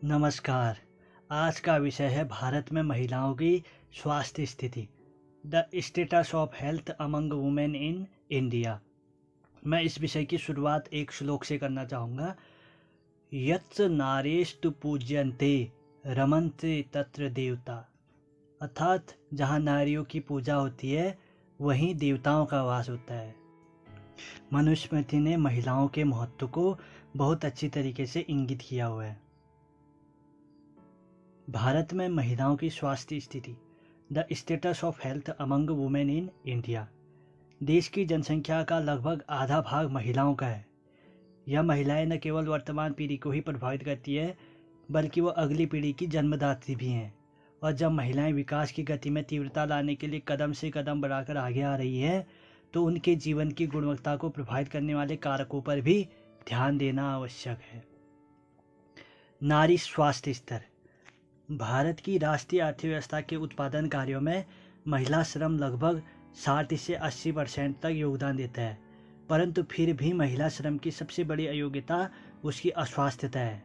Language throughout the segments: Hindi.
नमस्कार। आज का विषय है भारत में महिलाओं की स्वास्थ्य स्थिति, the status of health among women in India. मैं इस विषय की शुरुआत एक श्लोक से करना चाहूँगा। यत्स नारेस्तु पूज्यन्ते रमन्ते तत्र देवता। अर्थात जहाँ नारियों की पूजा होती है वहीं देवताओं का वास होता है। मनुस्मृति ने महिलाओं के महत्व को बहुत अच्छी तरीके से इंगित किया हुआ है। भारत में महिलाओं की स्वास्थ्य स्थिति, the status of health among women in India. देश की जनसंख्या का लगभग आधा भाग महिलाओं का है। यह महिलाएं न केवल वर्तमान पीढ़ी को ही प्रभावित करती है बल्कि वो अगली पीढ़ी की जन्मदात्री भी हैं। और जब महिलाएं विकास की गति में तीव्रता लाने के लिए कदम से कदम बढ़ाकर आगे आ रही है तो उनके जीवन की गुणवत्ता को प्रभावित करने वाले कारकों पर भी ध्यान देना आवश्यक है। नारी स्वास्थ्य स्तर। भारत की राष्ट्रीय अर्थव्यवस्था के उत्पादन कार्यों में महिला श्रम लगभग 60 से 80% तक योगदान देता है, परंतु फिर भी महिला श्रम की सबसे बड़ी अयोग्यता उसकी अस्वास्थ्यता है।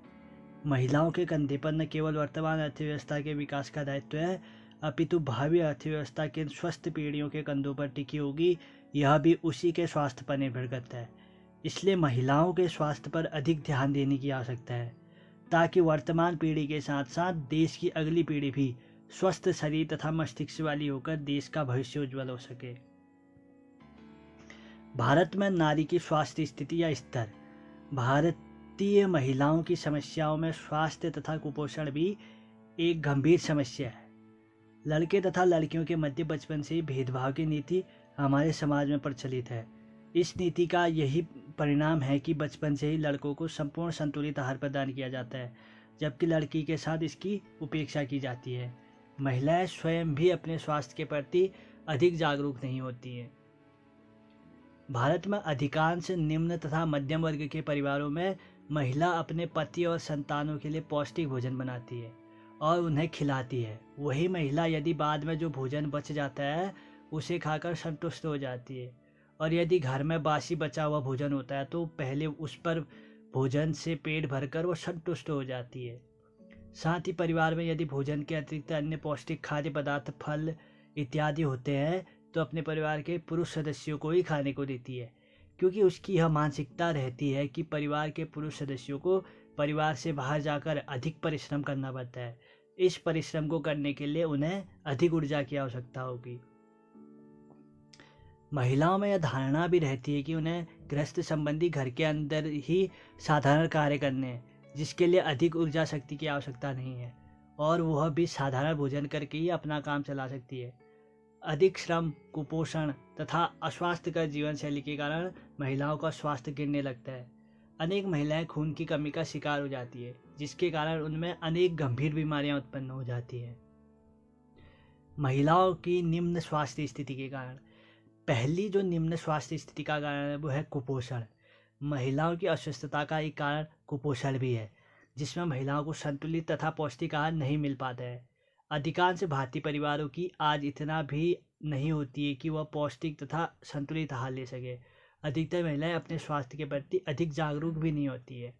महिलाओं के कंधे पर न केवल वर्तमान अर्थव्यवस्था के विकास का दायित्व है, अपितु भावी अर्थव्यवस्था के स्वस्थ पीढ़ियों के कंधों पर टिकी होगी। यह भी उसी के स्वास्थ्य पर निर्भर करता है। इसलिए महिलाओं के स्वास्थ्य पर अधिक ध्यान देने की आवश्यकता है ताकि वर्तमान पीढ़ी के साथ साथ देश की अगली पीढ़ी भी स्वस्थ शरीर तथा मस्तिष्क वाली होकर देश का भविष्य उज्जवल हो सके। भारत में नारी की स्वास्थ्य स्थिति या स्तर। भारतीय महिलाओं की समस्याओं में स्वास्थ्य तथा कुपोषण भी एक गंभीर समस्या है। लड़के तथा लड़कियों के मध्य बचपन से ही भेदभाव की नीति हमारे समाज में प्रचलित है। इस नीति का यही परिणाम है कि बचपन से ही लड़कों को संपूर्ण संतुलित आहार प्रदान किया जाता है, जबकि लड़की के साथ इसकी उपेक्षा की जाती है। महिलाएं स्वयं भी अपने स्वास्थ्य के प्रति अधिक जागरूक नहीं होती हैं। भारत में अधिकांश निम्न तथा मध्यम वर्ग के परिवारों में महिला अपने पति और संतानों के लिए पौष्टिक भोजन बनाती है और उन्हें खिलाती है। वही महिला यदि बाद में जो भोजन बच जाता है उसे खाकर संतुष्ट हो जाती है, और यदि घर में बासी बचा हुआ भोजन होता है तो पहले उस पर भोजन से पेट भरकर वो संतुष्ट हो जाती है। साथ ही परिवार में यदि भोजन के अतिरिक्त अन्य पौष्टिक खाद्य पदार्थ, फल इत्यादि होते हैं तो अपने परिवार के पुरुष सदस्यों को ही खाने को देती है, क्योंकि उसकी यह मानसिकता रहती है कि परिवार के पुरुष सदस्यों को परिवार से बाहर जाकर अधिक परिश्रम करना पड़ता है। इस परिश्रम को करने के लिए उन्हें अधिक ऊर्जा की आवश्यकता होगी। महिलाओं में यह धारणा भी रहती है कि उन्हें गृहस्थ संबंधी घर के अंदर ही साधारण कार्य करने हैं, जिसके लिए अधिक ऊर्जा शक्ति की आवश्यकता नहीं है, और वह भी साधारण भोजन करके ही अपना काम चला सकती है। अधिक श्रम, कुपोषण तथा अस्वास्थ्यकर जीवन शैली के कारण महिलाओं का स्वास्थ्य गिरने लगता है। अनेक महिलाएं खून की कमी का शिकार हो जाती है, जिसके कारण उनमें अनेक गंभीर बीमारियां उत्पन्न हो जाती हैं। महिलाओं की निम्न स्वास्थ्य स्थिति के कारण, पहली जो निम्न स्वास्थ्य स्थिति का कारण है वो है कुपोषण। महिलाओं की अस्वस्थता का एक कारण कुपोषण भी है, जिसमें महिलाओं को संतुलित तथा पौष्टिक आहार नहीं मिल पाता है। अधिकांश भारतीय परिवारों की आज इतना भी नहीं होती है कि वह पौष्टिक तथा संतुलित आहार ले सके। अधिकतर महिलाएं अपने स्वास्थ्य के प्रति अधिक जागरूक भी नहीं होती है।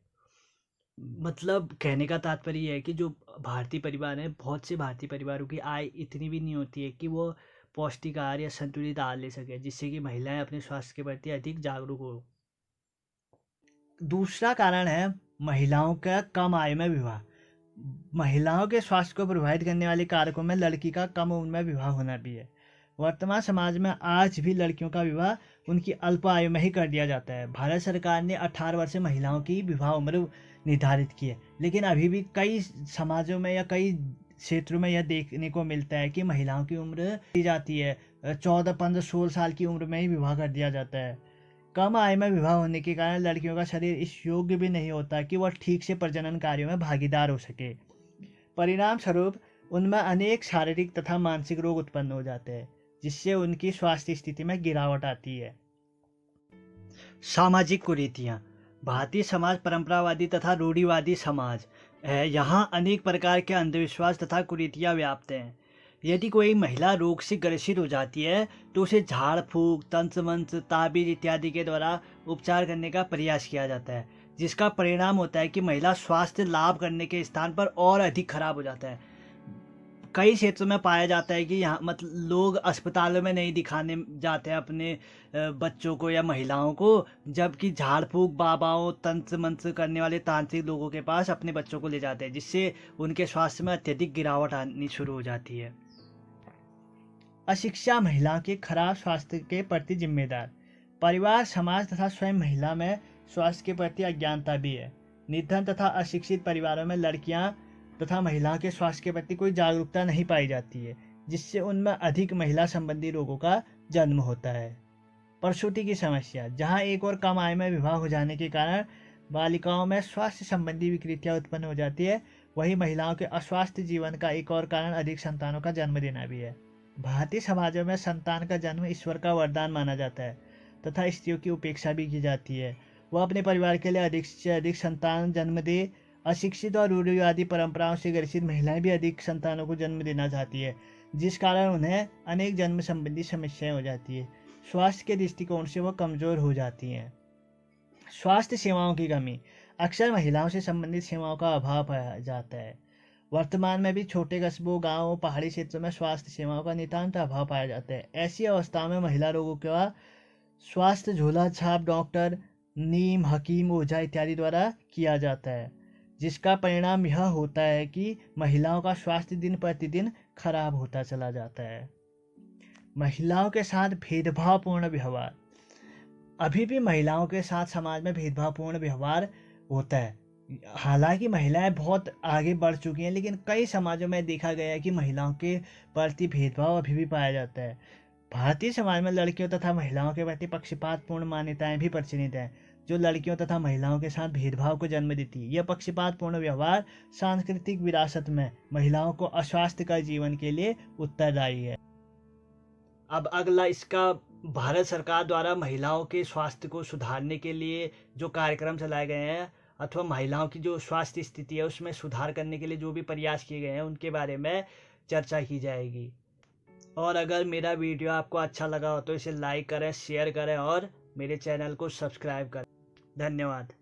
मतलब कहने का तात्पर्य यह है कि जो भारतीय परिवार हैं, बहुत से भारतीय परिवारों की आय इतनी भी नहीं होती है कि वो पौष्टिक आहार या संतुलित आहार ले सके, जिससे कि महिलाएं अपने स्वास्थ्य के प्रति अधिक जागरूक हो। दूसरा कारण है महिलाओं का कम आयु में विवाह। महिलाओं के स्वास्थ्य को प्रभावित करने वाले कारकों में लड़की का कम उम्र में विवाह होना भी है। वर्तमान समाज में आज भी लड़कियों का विवाह उनकी अल्प आयु में ही कर दिया जाता है। भारत सरकार ने 18 वर्ष से महिलाओं की विवाह उम्र निर्धारित की है, लेकिन अभी भी कई समाजों में या कई क्षेत्रों में यह देखने को मिलता है कि महिलाओं की उम्र दी जाती है, 14, 15, 16 साल की उम्र में ही विवाह कर दिया जाता है। कम आयु में विवाह होने के कारण लड़कियों का शरीर इस योग्य भी नहीं होता कि वह ठीक से प्रजनन कार्यों में भागीदार हो सके। परिणाम स्वरूप उनमें अनेक शारीरिक तथा मानसिक रोग उत्पन्न हो जाते हैं, जिससे उनकी स्वास्थ्य स्थिति में गिरावट आती है। सामाजिक कुरीतियाँ। भारतीय समाज परंपरावादी तथा रूढ़िवादी समाज है। यहाँ अनेक प्रकार के अंधविश्वास तथा कुरीतियाँ व्याप्त हैं। यदि कोई महिला रोग से ग्रसित हो जाती है तो उसे झाड़ फूक, तंत्र मंत्र, ताबीज इत्यादि के द्वारा उपचार करने का प्रयास किया जाता है, जिसका परिणाम होता है कि महिला स्वास्थ्य लाभ करने के स्थान पर और अधिक खराब हो जाता है। कई क्षेत्रों में पाया जाता है कि यहाँ मतलब लोग अस्पतालों में नहीं दिखाने जाते हैं अपने बच्चों को या महिलाओं को, जबकि झाड़ फूक बाबाओं तंत्र मंत्र करने वाले तांत्रिक लोगों के पास अपने बच्चों को ले जाते हैं, जिससे उनके स्वास्थ्य में अत्यधिक गिरावट आनी शुरू हो जाती है। अशिक्षा महिला के खराब स्वास्थ्य के प्रति जिम्मेदार। परिवार, समाज तथा स्वयं महिला में स्वास्थ्य के प्रति अज्ञानता भी है। निर्धन तथा अशिक्षित परिवारों में लड़कियां तथा महिलाओं के स्वास्थ्य के प्रति कोई जागरूकता नहीं पाई जाती है, जिससे उनमें अधिक महिला संबंधी रोगों का जन्म होता है। प्रसूति की समस्या। जहां एक और कम आय में विवाह हो जाने के कारण बालिकाओं में स्वास्थ्य संबंधी विकृतियां उत्पन्न हो जाती है, वहीं महिलाओं के अस्वस्थ जीवन का एक और कारण अधिक संतानों का जन्म देना भी है। भारतीय समाजों में संतान का जन्म ईश्वर का वरदान माना जाता है तथा स्त्रियों की उपेक्षा भी की जाती है। वह अपने परिवार के लिए अधिक से अधिक संतान जन्म दे। अशिक्षित और रूढ़िवादी परंपराओं से ग्रसित महिलाएं भी अधिक संतानों को जन्म देना चाहती है, जिस कारण उन्हें अनेक जन्म संबंधी समस्याएं हो जाती है। स्वास्थ्य के दृष्टिकोण से वह कमजोर हो जाती हैं। स्वास्थ्य सेवाओं की कमी। अक्सर महिलाओं से संबंधित सेवाओं का अभाव पाया जाता है। वर्तमान में भी छोटे कस्बों, गांवों, पहाड़ी क्षेत्रों में स्वास्थ्य सेवाओं का नितांत अभाव पाया जाता है। ऐसी अवस्थाओं में महिला रोगों का स्वास्थ्य झोला छाप डॉक्टर, नीम, हकीम, ओझा इत्यादि द्वारा किया जाता है, जिसका परिणाम यह होता है कि महिलाओं का स्वास्थ्य दिन प्रतिदिन खराब होता चला जाता है। महिलाओं के साथ भेदभावपूर्ण व्यवहार। अभी भी महिलाओं के साथ समाज में भेदभावपूर्ण व्यवहार होता है। हालांकि महिलाएं बहुत आगे बढ़ चुकी हैं, लेकिन कई समाजों में देखा गया है कि महिलाओं के प्रति भेदभाव अभी भी पाया जाता है। भारतीय समाज में लड़कियों तथा महिलाओं के प्रति पक्षपातपूर्ण मान्यताएं भी प्रचलित हैं, जो लड़कियों तथा महिलाओं के साथ भेदभाव को जन्म देती है। यह पक्षपातपूर्ण व्यवहार सांस्कृतिक विरासत में महिलाओं को अस्वास्थ्यकर जीवन के लिए उत्तरदायी है। अब अगला इसका भारत सरकार द्वारा महिलाओं के स्वास्थ्य को सुधारने के लिए जो कार्यक्रम चलाए गए हैं अथवा महिलाओं की जो स्वास्थ्य स्थिति है उसमें सुधार करने के लिए जो भी प्रयास किए गए हैं उनके बारे में चर्चा की जाएगी। और अगर मेरा वीडियो आपको अच्छा लगा हो तो इसे लाइक करें, शेयर करें और मेरे चैनल को सब्सक्राइब करें। धन्यवाद।